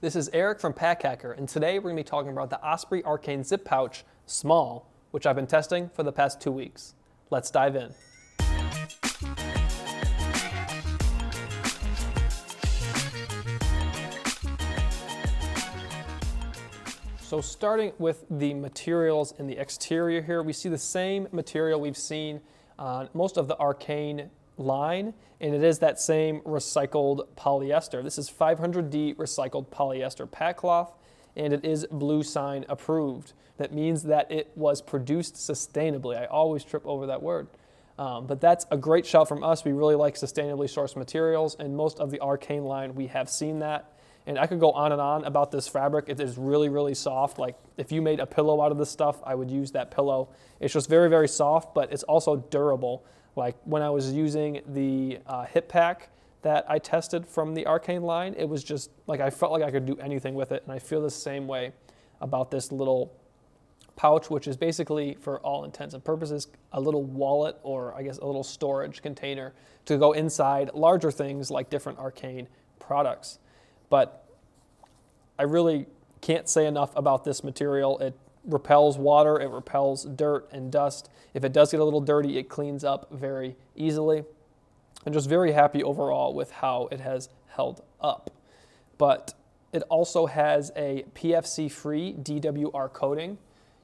This is Eric from Pack Hacker, and today we're going to be talking about the Osprey Arcane Zip Pouch Small, which I've been testing for the past 2 weeks. Let's dive in. So starting with the materials in the exterior here, we see the same material we've seen on most of the Arcane line, and it is that same recycled polyester. This is 500D recycled polyester pack cloth, and it is Blue Sign approved. That means that it was produced sustainably. I always trip over that word. But that's a great shout from us. We really like sustainably sourced materials, and most of the Arcane line, we have seen that. And I could go on and on about this fabric. It is really, really soft. Like if you made a pillow out of this stuff, I would use that pillow. It's just very, very soft, but it's also durable. Like when I was using the hip pack that I tested from the Arcane line, it was just like I felt like I could do anything with it. And I feel the same way about this little pouch, which is basically, for all intents and purposes, a little wallet, or I guess a little storage container to go inside larger things like different Arcane products. But I really can't say enough about this material. It repels water, it repels dirt and dust. If it does get a little dirty, it cleans up very easily. I'm just very happy overall with how it has held up. But it also has a PFC-free DWR coating.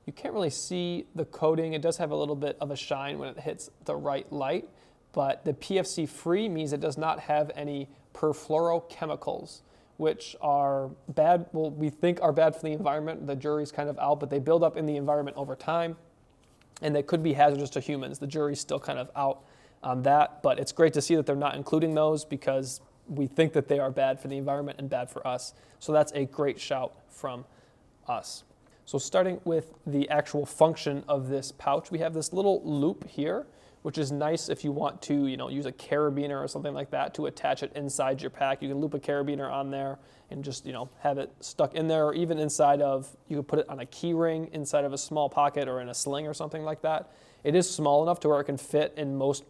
You can't really see the coating. It does have a little bit of a shine when it hits the right light, but the PFC-free means it does not have any perfluorochemicals, which are bad, well, we think are bad for the environment. The jury's kind of out, but they build up in the environment over time, and they could be hazardous to humans. The jury's still kind of out on that, but it's great to see that they're not including those because we think that they are bad for the environment and bad for us. So that's a great shout from us. So starting with the actual function of this pouch, we have this little loop here, which is nice if you want to, use a carabiner or something like that to attach it inside your pack. You can loop a carabiner on there and just, have it stuck in there, or even inside of, you could put it on a key ring inside of a small pocket or in a sling or something like that. It is small enough to where it can fit in most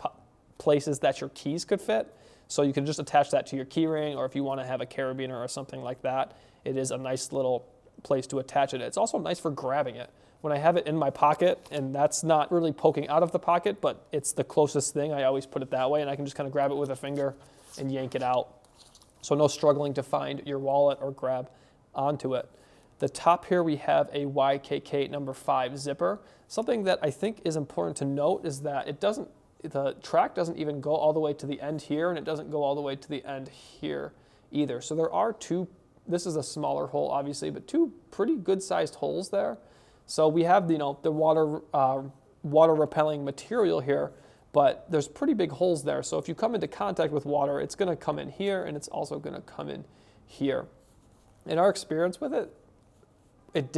places that your keys could fit. So you can just attach that to your key ring, or if you want to have a carabiner or something like that, it is a nice little place to attach it. It's also nice for grabbing it. When I have it in my pocket, and that's not really poking out of the pocket, but it's the closest thing, I always put it that way, and I can just kind of grab it with a finger and yank it out. So no struggling to find your wallet or grab onto it. The top here we have a YKK number 5 zipper. Something that I think is important to note is that the track doesn't even go all the way to the end here, and it doesn't go all the way to the end here either. So there are two, this is a smaller hole obviously, but two pretty good sized holes there. So we have the water repelling material here, but there's pretty big holes there. So if you come into contact with water, it's going to come in here, and it's also going to come in here. In our experience with it, it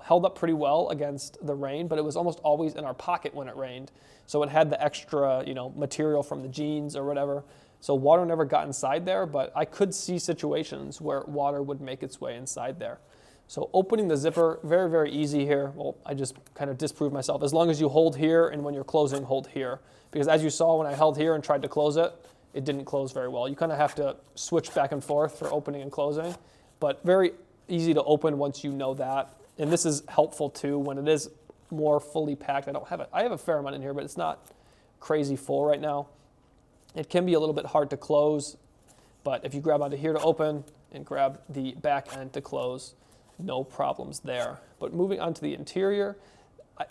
held up pretty well against the rain, but it was almost always in our pocket when it rained. So it had the extra material from the jeans or whatever. So water never got inside there, but I could see situations where water would make its way inside there. So opening the zipper, very, very easy here. Well, I just kind of disproved myself. As long as you hold here, and when you're closing, hold here. Because as you saw, when I held here and tried to close it, it didn't close very well. You kind of have to switch back and forth for opening and closing, but very easy to open once you know that. And this is helpful too when it is more fully packed. I have a fair amount in here, but it's not crazy full right now. It can be a little bit hard to close, but if you grab onto here to open and grab the back end to close, no problems there. But moving on to the interior,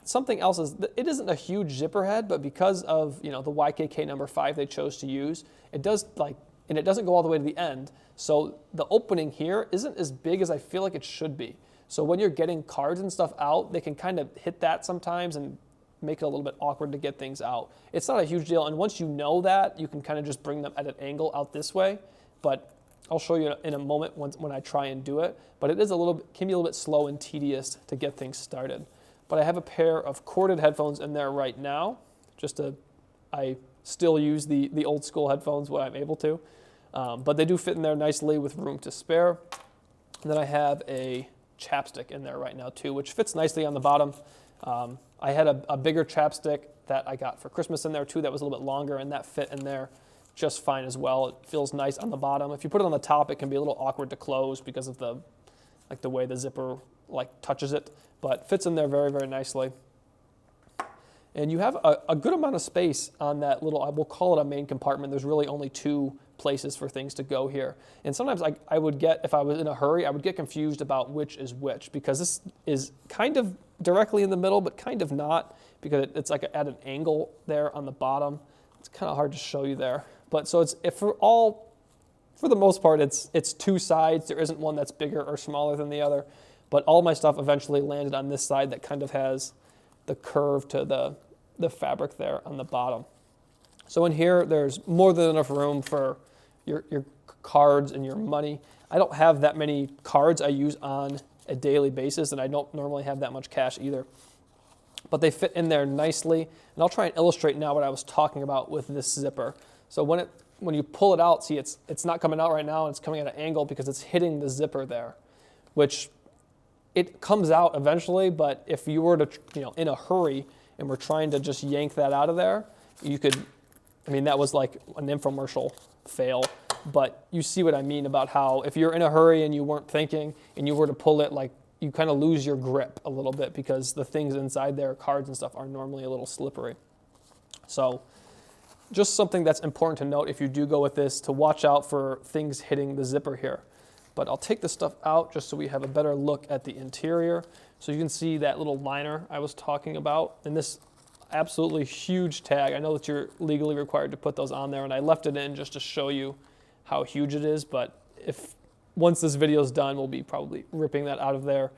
something else is that it isn't a huge zipper head, but because of the YKK number 5 they chose to use, it does and it doesn't go all the way to the end. So the opening here isn't as big as I feel like it should be. So when you're getting cards and stuff out, they can kind of hit that sometimes and make it a little bit awkward to get things out. It's not a huge deal, and once you know that, you can kind of just bring them at an angle out this way. But I'll show you in a moment when I try and do it, but it is can be a little bit slow and tedious to get things started. But I have a pair of corded headphones in there right now. I still use the old school headphones when I'm able to, but they do fit in there nicely with room to spare. And then I have a chapstick in there right now too, which fits nicely on the bottom. I had a bigger chapstick that I got for Christmas in there too that was a little bit longer, and that fit in there just fine as well. It feels nice on the bottom. If you put it on the top, it can be a little awkward to close because of the way the zipper touches it, but fits in there very, very nicely. And you have a good amount of space on that little, we'll call it a main compartment. There's really only 2 places for things to go here. And sometimes I would get, if I was in a hurry, I would get confused about which is which, because this is kind of directly in the middle, but kind of not, because it's like at an angle there on the bottom. It's kind of hard to show you there. But so it's, for the most part, it's 2 sides. There isn't one that's bigger or smaller than the other. But all my stuff eventually landed on this side that kind of has the curve to the fabric there on the bottom. So in here, there's more than enough room for your cards and your money. I don't have that many cards I use on a daily basis, and I don't normally have that much cash either. But they fit in there nicely, and I'll try and illustrate now what I was talking about with this zipper. So when you pull it out, see it's not coming out right now, and it's coming at an angle because it's hitting the zipper there, which it comes out eventually, but if you were to, in a hurry and we're trying to just yank that out of there, you could, that was like an infomercial fail, but you see what I mean about how if you're in a hurry and you weren't thinking and you were to pull it, you kind of lose your grip a little bit because the things inside there, cards and stuff, are normally a little slippery. So just something that's important to note if you do go with this, to watch out for things hitting the zipper here. But I'll take this stuff out just so we have a better look at the interior. So you can see that little liner I was talking about, and this absolutely huge tag. I know that you're legally required to put those on there, and I left it in just to show you how huge it is, but once this video is done, we'll be probably ripping that out of there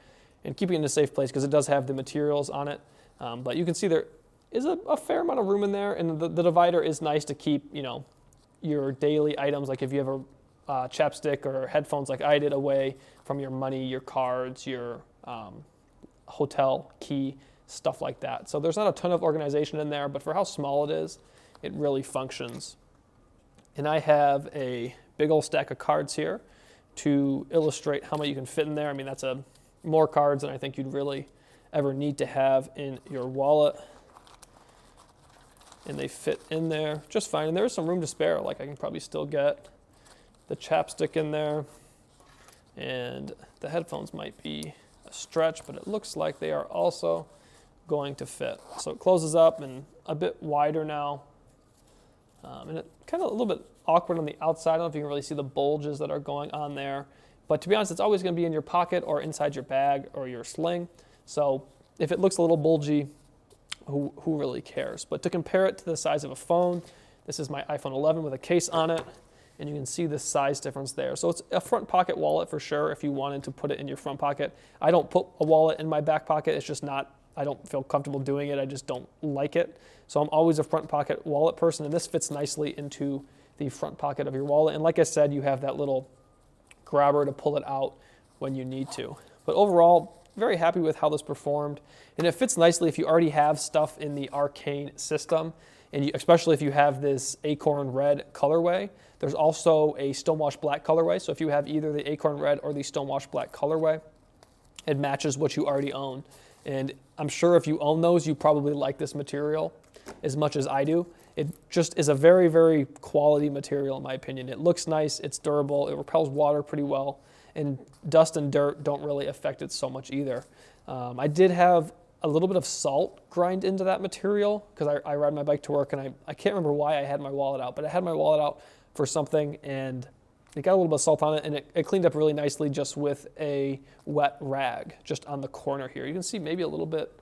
and keeping it in a safe place because it does have the materials on it. But you can see there is a fair amount of room in there, and the divider is nice to keep, your daily items, like if you have a chapstick or headphones like I did, away from your money, your cards, your hotel key, stuff like that. So there's not a ton of organization in there, but for how small it is, it really functions. And I have a big old stack of cards here to illustrate how much you can fit in there. That's more cards than I think you'd really ever need to have in your wallet. And they fit in there just fine. And there's some room to spare. I can probably still get the chapstick in there. And the headphones might be a stretch, but it looks like they are also going to fit. So it closes up and a bit wider now. And it kind of a little bit awkward on the outside. I don't know if you can really see the bulges that are going on there. But to be honest, it's always going to be in your pocket or inside your bag or your sling. So if it looks a little bulgy, who really cares? But to compare it to the size of a phone, this is my iPhone 11 with a case on it. And you can see the size difference there. So it's a front pocket wallet for sure if you wanted to put it in your front pocket. I don't put a wallet in my back pocket. It's just not, I don't feel comfortable doing it. I just don't like it. So I'm always a front pocket wallet person, and this fits nicely into the front pocket of your wallet. And like I said, you have that little grabber to pull it out when you need to. But overall, very happy with how this performed. And it fits nicely if you already have stuff in the Arcane system, and especially if you have this Acorn Red colorway. There's also a Stonewash Black colorway. So if you have either the Acorn Red or the Stonewash Black colorway, it matches what you already own. And I'm sure if you own those, you probably like this material as much as I do. It just is a very, very quality material in my opinion. It looks nice, it's durable, it repels water pretty well, and dust and dirt don't really affect it so much either. I did have a little bit of salt grind into that material because I ride my bike to work, and I can't remember why I had my wallet out, but I had my wallet out for something, and it got a little bit of salt on it, and it cleaned up really nicely just with a wet rag just on the corner here. You can see maybe a little bit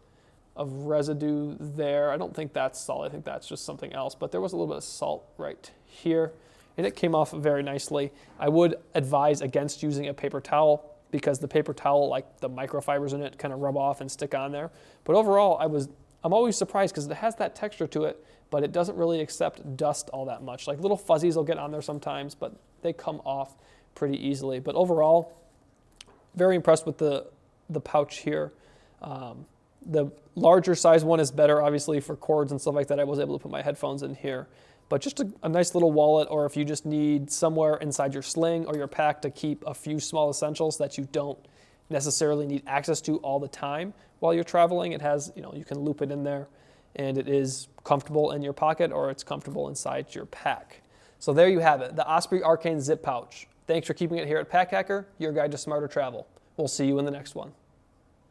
of residue there. I don't think that's salt. I think that's just something else, but there was a little bit of salt right here, and it came off very nicely. I would advise against using a paper towel because the paper towel, like the microfibers in it, kind of rub off and stick on there. But overall, I'm always surprised because it has that texture to it, but it doesn't really accept dust all that much. Like little fuzzies will get on there sometimes, but they come off pretty easily. But overall, very impressed with the pouch here. The larger size one is better, obviously, for cords and stuff like that. I was able to put my headphones in here. But just a nice little wallet, or if you just need somewhere inside your sling or your pack to keep a few small essentials that you don't necessarily need access to all the time while you're traveling, it has, you can loop it in there, and it is comfortable in your pocket or it's comfortable inside your pack. So there you have it, the Osprey Arcane zip pouch. Thanks for keeping it here at Pack Hacker, your guide to smarter travel. We'll see you in the next one.